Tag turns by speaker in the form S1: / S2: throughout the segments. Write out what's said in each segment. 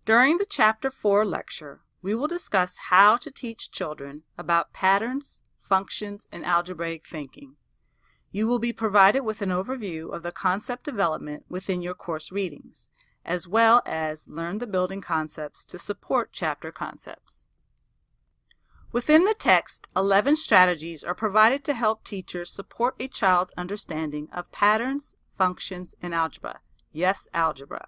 S1: During the Chapter 4 lecture, we will discuss how to teach children about patterns, functions, and algebraic thinking. You will be provided with an overview of the concept development within your course readings, as well as learn the building concepts to support chapter concepts. Within the text, 11 strategies are provided to help teachers support a child's understanding of patterns, functions, and algebra. Yes, algebra.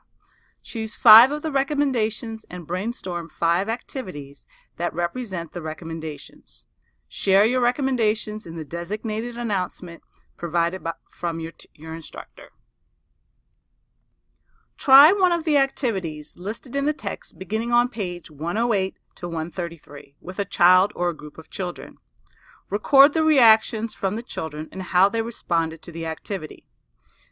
S1: Choose 5 of the recommendations and brainstorm 5 activities that represent the recommendations. Share your recommendations in the designated announcement provided from your instructor. Try one of the activities listed in the text beginning on page 108 to 133 with a child or a group of children. Record the reactions from the children and how they responded to the activity.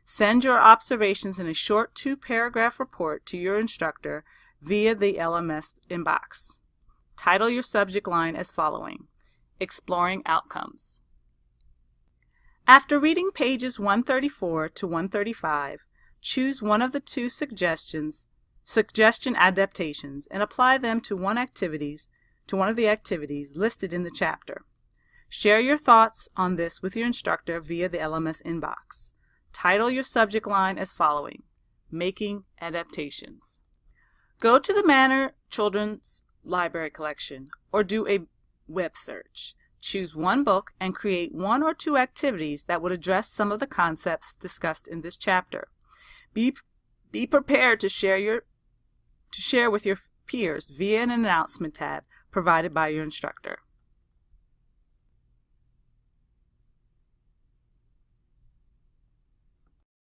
S1: Send your observations in a short 2-paragraph report to your instructor via the LMS inbox. Title your subject line as following: Exploring Outcomes. After reading pages 134 to 135, choose one of the 2 suggestion adaptations and apply them to one of the activities listed in the chapter. Share your thoughts on this with your instructor via the LMS inbox. Title your subject line as following: Making Adaptations. Go to the Manor Children's Library Collection or do a web search. Choose one book and create 1 or 2 activities that would address some of the concepts discussed in this chapter. Be prepared to share with your peers via an announcement tab provided by your instructor.